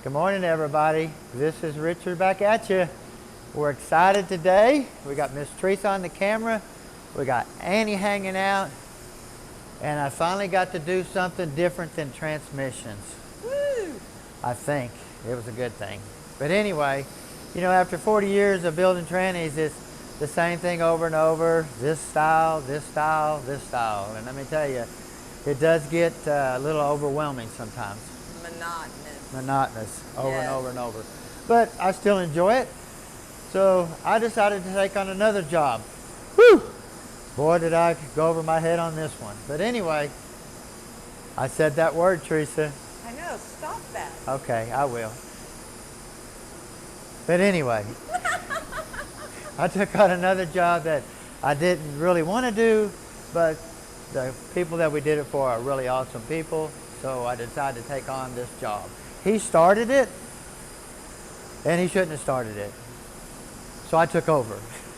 Good morning, everybody. This is Richard back at you. We're excited today. We got Miss Teresa on the camera. We got Annie hanging out. And I finally got to do something different than transmissions. Woo! I think. It was a good thing. But anyway, you know, after 40 years of building trannies, it's the same thing over and over. This style, this style, this style. And let me tell you, it does get a little overwhelming sometimes. Monotonous over and over and over. But I still enjoy it. So I decided to take on another job. Whew! Boy, did I go over my head on this one. But anyway, I said that word, Teresa. I know, stop that. Okay, I will. But anyway, I took on another job that I didn't really want to do, but the people that we did it for are really awesome people. So I decided to take on this job. He started it, and he shouldn't have started it. So I took over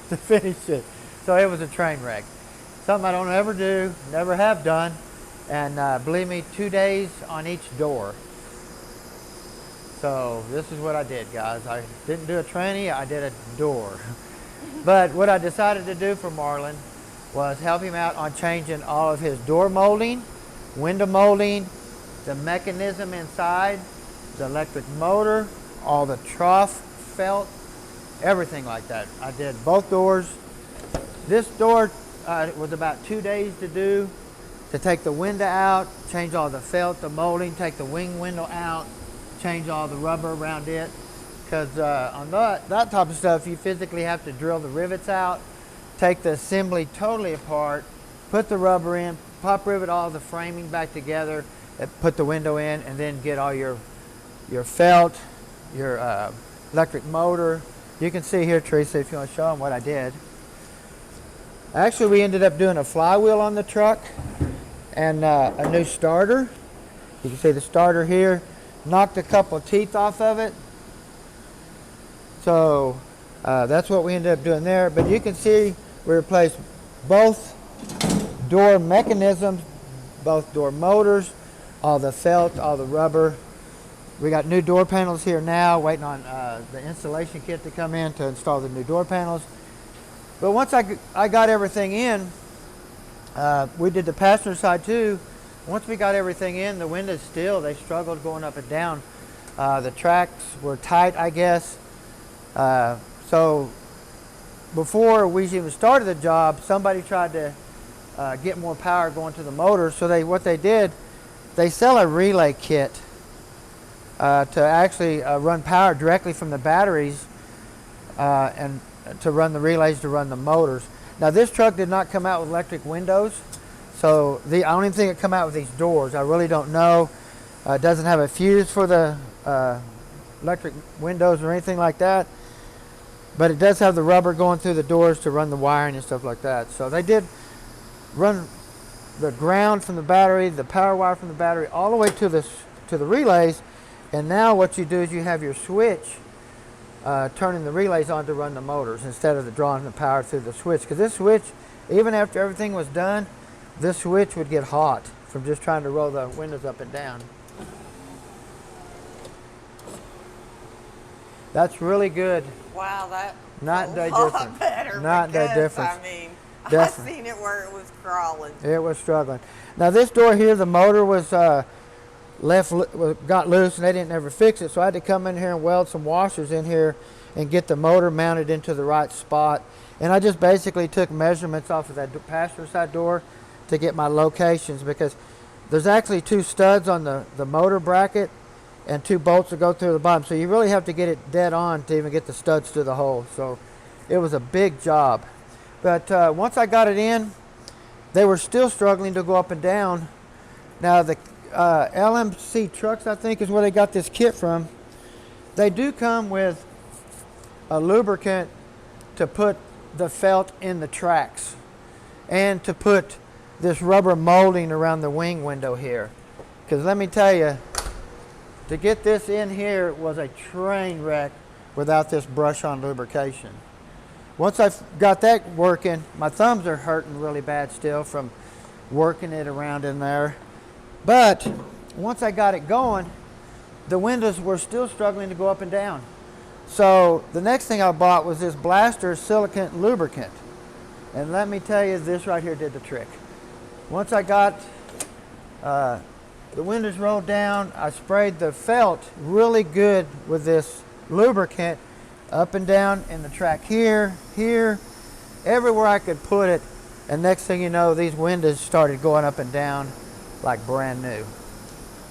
to finish it. So it was a train wreck. Something I don't ever do, never have done. And believe me, 2 days on each door. So this is what I did, guys. I didn't do a tranny, I did a door. But what I decided to do for Marlon was help him out on changing all of his door molding, window molding, the mechanism inside, the electric motor, all the trough felt, everything like that. I did both doors. This door was about 2 days to do, to take the window out, change all the felt, the molding, take the wing window out, change all the rubber around it. Because on that type of stuff, you physically have to drill the rivets out, take the assembly totally apart, put the rubber in, pop rivet all the framing back together, put the window in, and then get all your felt, your electric motor. You can see here, Teresa, if you want to show them what I did. Actually, we ended up doing a flywheel on the truck and a new starter. You can see the starter here. Knocked a couple of teeth off of it. So that's what we ended up doing there. But you can see we replaced both door mechanisms, both door motors, all the felt, all the rubber. We got new door panels here now, waiting on the installation kit to come in to install the new door panels. But once I got everything in, we did the passenger side too. Once we got everything in, the windows still, they struggled going up and down. The tracks were tight, I guess. So before we even started the job, somebody tried to get more power going to the motor. So what they did, they sell a relay kit to actually run power directly from the batteries and to run the relays to run the motors. Now this truck did not come out with electric windows, so I don't even think it come out with these doors. I really don't know. It doesn't have a fuse for the electric windows or anything like that, but it does have the rubber going through the doors to run the wiring and stuff like that. So they did run the ground from the battery, the power wire from the battery, all the way to the relays. And now what you do is you have your switch turning the relays on to run the motors instead of drawing the power through the switch. Because this switch, even after everything was done, this switch would get hot from just trying to roll the windows up and down. That's really good. Wow, that Not that a lot different. better. Not that different. I mean, Definitely. I seen it where it was crawling. It was struggling. Now this door here, the motor was got loose and they didn't ever fix it, so I had to come in here and weld some washers in here and get the motor mounted into the right spot. And I just basically took measurements off of that passenger side door to get my locations, because there's actually 2 studs on the motor bracket and 2 bolts that go through the bottom, so you really have to get it dead on to even get the studs to the hole. So it was a big job. But once I got it in, they were still struggling to go up and down. Now the LMC trucks, I think, is where they got this kit from. They do come with a lubricant to put the felt in the tracks and to put this rubber molding around the wing window here. Because let me tell you, to get this in here was a train wreck without this brush-on lubrication. Once I got that working, my thumbs are hurting really bad still from working it around in there. But once I got it going, the windows were still struggling to go up and down. So the next thing I bought was this Blaster silicone lubricant. And let me tell you, this right here did the trick. Once I got the windows rolled down, I sprayed the felt really good with this lubricant up and down in the track here, everywhere I could put it. And next thing you know, these windows started going up and down like brand new.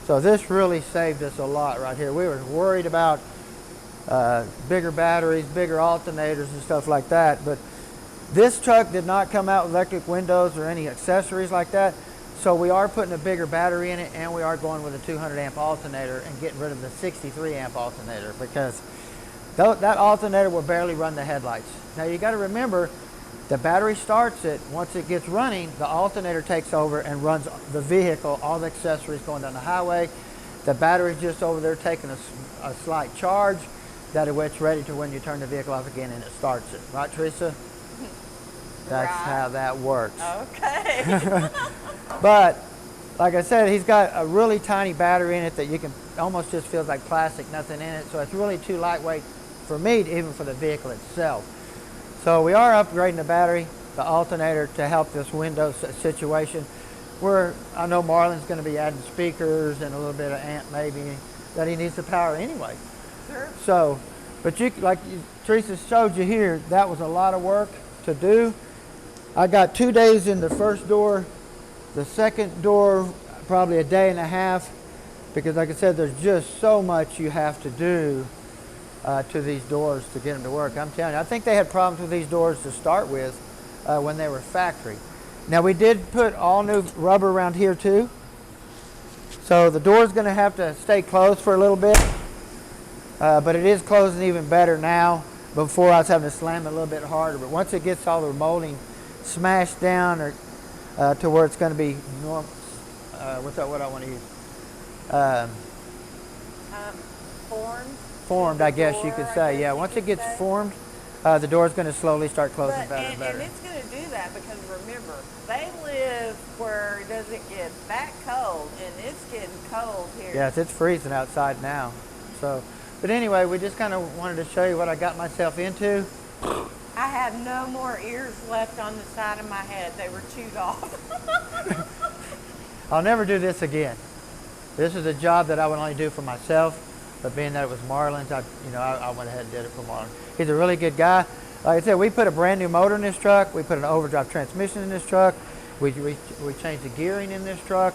So this really saved us a lot right here. We were worried about bigger batteries, bigger alternators and stuff like that. But this truck did not come out with electric windows or any accessories like that. So we are putting a bigger battery in it, and we are going with a 200 amp alternator and getting rid of the 63 amp alternator, because that alternator will barely run the headlights. Now you got to remember, the battery starts it. Once it gets running, the alternator takes over and runs the vehicle, all the accessories going down the highway. The battery's just over there taking a slight charge. That way it's ready to when you turn the vehicle off again and it starts it. Right, Teresa? That's Right. how that works. Okay. But like I said, he's got a really tiny battery in it that you can almost just feels like plastic, nothing in it. So it's really too lightweight for me, even for the vehicle itself. So we are upgrading the battery, the alternator, to help this window situation. I know Marlon's going to be adding speakers and a little bit of amp maybe, that he needs the power anyway. Sure. So, but Teresa showed you here, that was a lot of work to do. I got 2 days in the first door, the second door probably a day and a half, because like I said, there's just so much you have to do to these doors to get them to work. I'm telling you, I think they had problems with these doors to start with when they were factory. Now we did put all new rubber around here too, so the door's going to have to stay closed for a little bit, but it is closing even better now. Before I was having to slam it a little bit harder, but once it gets all the molding smashed down or to where it's going to be normal, what I want to use? Formed. Formed, I guess you could say. Yeah, once it gets formed, the door's going to slowly start closing better and better. And it's going to do that because remember, they live where it doesn't get that cold, and it's getting cold here. Yes, it's freezing outside now. So, but anyway, we just kind of wanted to show you what I got myself into. I have no more ears left on the side of my head. They were chewed off. I'll never do this again. This is a job that I would only do for myself, but being that it was Marlon's, I went ahead and did it for Marlon. He's a really good guy. Like I said, we put a brand new motor in this truck. We put an overdrive transmission in this truck. We changed the gearing in this truck.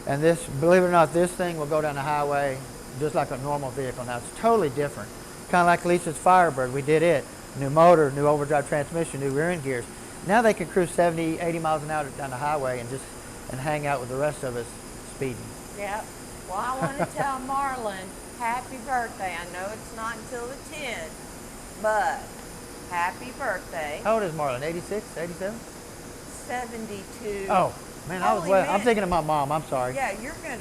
And this, believe it or not, this thing will go down the highway just like a normal vehicle. Now it's totally different. Kind of like Lisa's Firebird. We did it. New motor, new overdrive transmission, new rear end gears. Now they can cruise 70, 80 miles an hour down the highway and hang out with the rest of us speeding. Yep. Well, I want to tell Marlon, happy birthday. I know it's not until the 10th, but happy birthday. How old is Marlon? 86, 87? 72. Oh, man, I'm thinking of my mom. I'm sorry. Yeah, he's gonna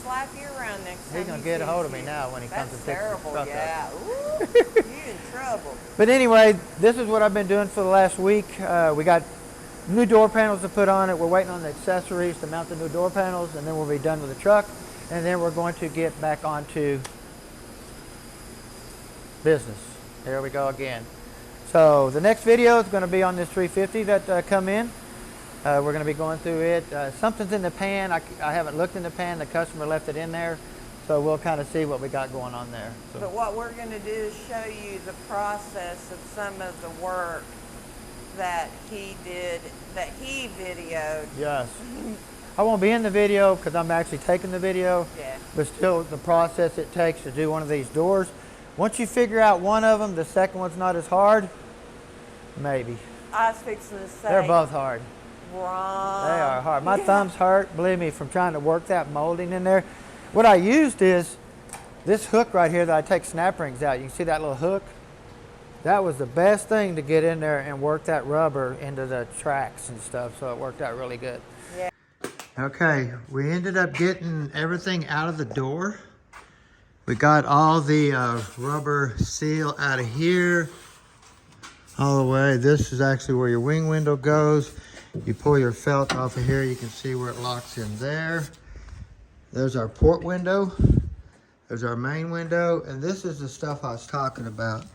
slap you around next time. He's gonna get a hold of me now when he comes That's to fix the terrible. truck Yeah. up. Ooh, you're in trouble. But anyway, this is what I've been doing for the last week. We got new door panels to put on it. We're waiting on the accessories to mount the new door panels, and then we'll be done with the truck. And then we're going to get back onto business. Here we go again. So the next video is going to be on this 350 that come in. We're going to be going through it. Something's in the pan. I haven't looked in the pan. The customer left it in there. So we'll kind of see what we got going on there. So. But what we're going to do is show you the process of some of the work that he did, that he videoed. Yes. I won't be in the video because I'm actually taking the video. Yeah. But still, the process it takes to do one of these doors. Once you figure out one of them, the second one's not as hard. Maybe. I was fixing to say. They're both hard. Wrong. They are hard. My thumbs hurt, believe me, from trying to work that molding in there. What I used is this hook right here that I take snap rings out. You can see that little hook? That was the best thing to get in there and work that rubber into the tracks and stuff, so it worked out really good. Yeah. Okay, we ended up getting everything out of the door. We got all the rubber seal out of here, all the way. This is actually where your wing window goes. You pull your felt off of here, you can see where it locks in there. There's our port window. There's our main window, and this is the stuff I was talking about.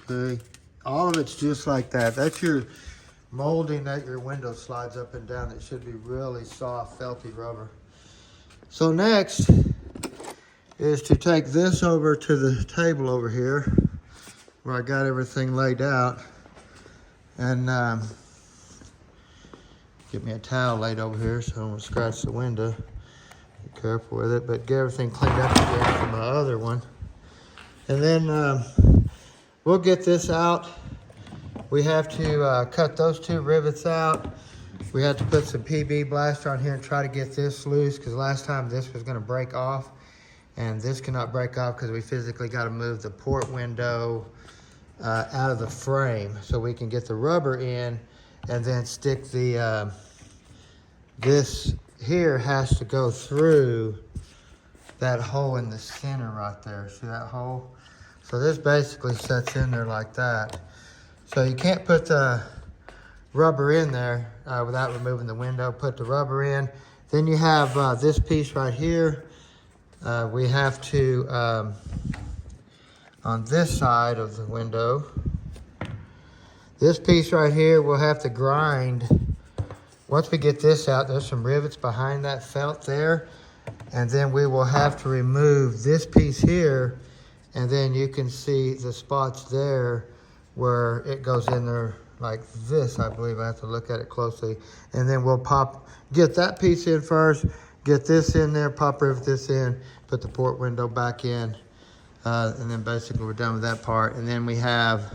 See? All of it's just like that. That's your molding that your window slides up and down. It should be really soft, felty rubber. So next is to take this over to the table over here where I got everything laid out, and get me a towel laid over here so I don't scratch the window. Be careful with it, but get everything cleaned up again from my other one. And then we'll get this out. We have to cut those 2 rivets out. We have to put some PB blaster on here and try to get this loose, because last time this was going to break off, and this cannot break off because we physically got to move the port window out of the frame so we can get the rubber in, and then stick the this here has to go through that hole in the center right there. See that hole? So this basically sets in there like that. So you can't put the rubber in there without removing the window. Put the rubber in. Then you have this piece right here. We have to, on this side of the window, this piece right here, we'll have to grind. Once we get this out, there's some rivets behind that felt there. And then we will have to remove this piece here. And then you can see the spots there where it goes in there like this, I believe. I have to look at it closely. And then we'll get that piece in first, get this in there, pop rivet this in, put the port window back in. And then basically we're done with that part. And then we have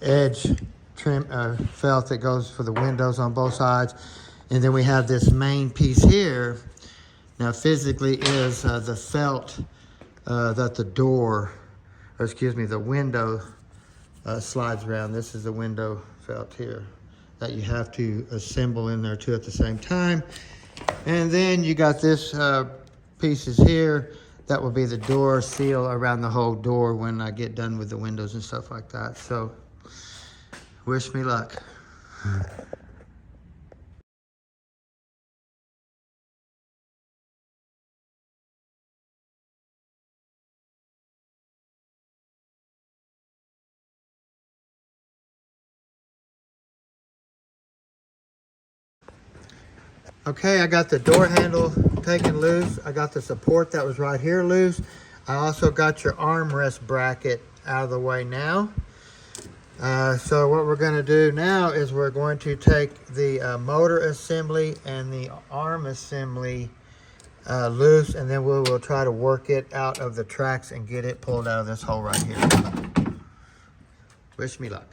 edge trim felt that goes for the windows on both sides. And then we have this main piece here. Now physically is the felt that the door, or excuse me, the window slides around. This is the window felt here that you have to assemble in there too at the same time. And then you got this pieces here. That will be the door seal around the whole door when I get done with the windows and stuff like that. So wish me luck. Okay, I got the door handle taken loose. I got the support that was right here loose. I also got your armrest bracket out of the way now. So what we're going to do now is we're going to take the motor assembly and the arm assembly loose, and then we will try to work it out of the tracks and get it pulled out of this hole right here. Wish me luck.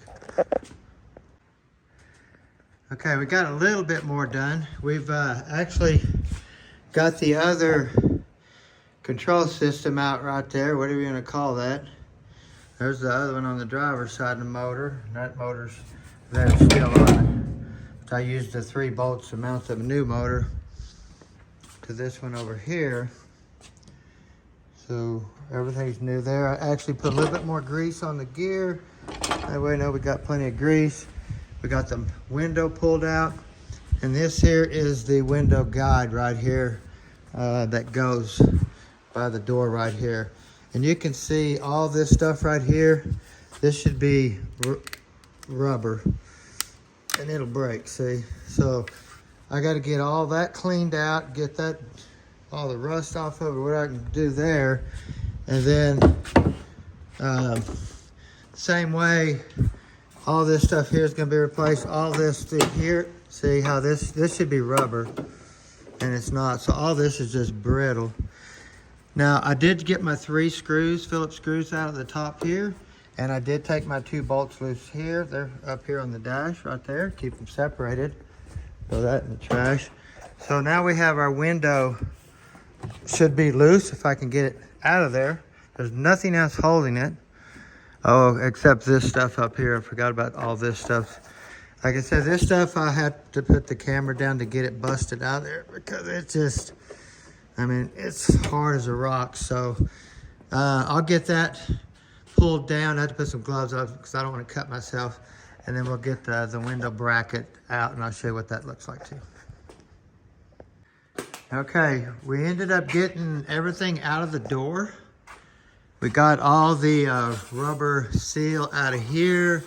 Okay, we got a little bit more done. We've actually got the other control system out right there, whatever you're gonna call that. There's the other one on the driver's side of the motor. That motor's there still on. I used the 3 bolts to mount the new motor to this one over here. So everything's new there. I actually put a little bit more grease on the gear. That way I know we got plenty of grease. We got the window pulled out, and this here is the window guide right here that goes by the door right here. And you can see all this stuff right here. This should be rubber, and it'll break, see? So I got to get all that cleaned out, get that all the rust off of it, what I can do there. And then same way, all this stuff here is going to be replaced. All this through here, see how this should be rubber, and it's not. So all this is just brittle. Now I did get my 3 screws, Phillips screws out of the top here, and I did take my 2 bolts loose here. They're up here on the dash right there. Keep them separated. Throw that in the trash. So now we have our window. Should be loose if I can get it out of there. There's nothing else holding it. Oh, except this stuff up here. I forgot about all this stuff. Like I said, this stuff I had to put the camera down to get it busted out there because it's just, I mean, it's hard as a rock. So I'll get that pulled down. I had to put some gloves on because I don't want to cut myself. And then we'll get the window bracket out, and I'll show you what that looks like too. Okay, we ended up getting everything out of the door. We got all the rubber seal out of here,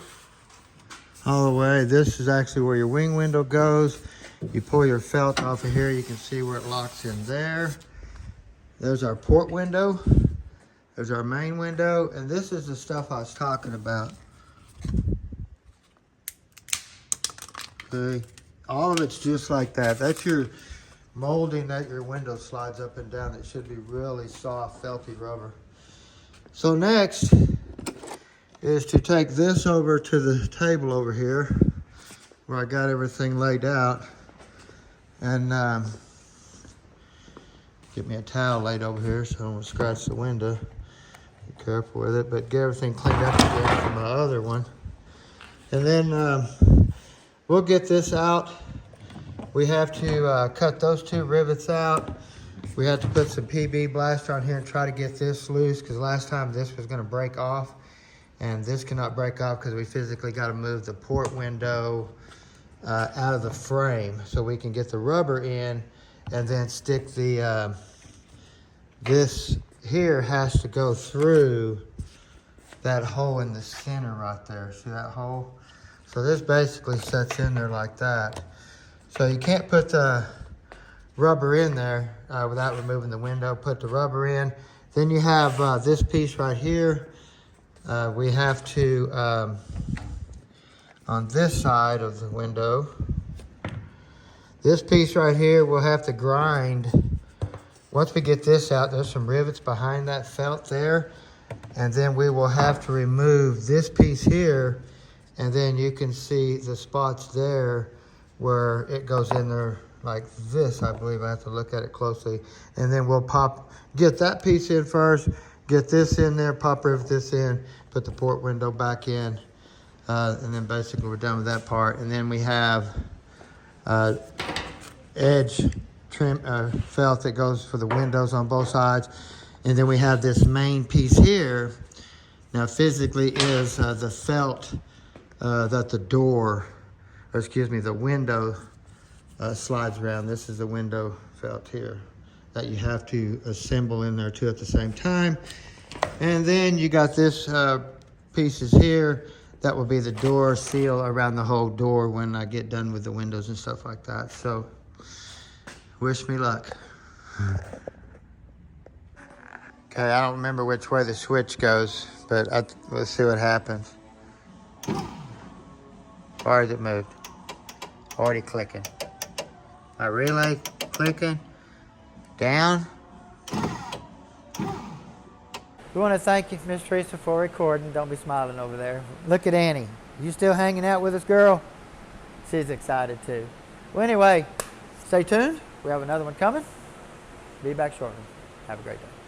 all the way. This is actually where your wing window goes. You pull your felt off of here, you can see where it locks in there. There's our port window. There's our main window, and this is the stuff I was talking about. Okay, all of it's just like that. That's your molding that your window slides up and down. It should be really soft, felty rubber. So next is to take this over to the table over here where I got everything laid out, and get me a towel laid over here so I don't scratch the window. Be careful with it, but get everything cleaned up again from my other one. And then we'll get this out. We have to cut those two rivets out. We have to put some PB blaster on here and try to get this loose, because last time this was going to break off, and this cannot break off because we physically got to move the port window out of the frame so we can get the rubber in, and then stick the this here has to go through that hole in the center right there. See that hole? So this basically sets in there like that. So you can't put the rubber in there without removing the window. Put the rubber in. Then you have this piece right here. We have to, on this side of the window, this piece right here, we'll have to grind. Once we get this out, there's some rivets behind that felt there. And then we will have to remove this piece here. And then you can see the spots there where it goes in there like this. I believe I have to look at it closely. And then we'll get that piece in first, get this in there, pop rivet this in, put the port window back in, and then basically we're done with that part. And then we have edge trim felt that goes for the windows on both sides. And then we have this main piece here. Now physically is the felt that the door, or excuse me, the window slides around. This is the window felt here that you have to assemble in there too at the same time. And then you got this pieces here. That will be the door seal around the whole door when I get done with the windows and stuff like that. So wish me luck. Okay, I don't remember which way the switch goes, but let's see what happens. Or has it moved? Already clicking. My relay clicking. Down. We want to thank you, Miss Teresa, for recording. Don't be smiling over there. Look at Annie. You still hanging out with us, girl? She's excited too. Well, anyway, stay tuned. We have another one coming. Be back shortly. Have a great day.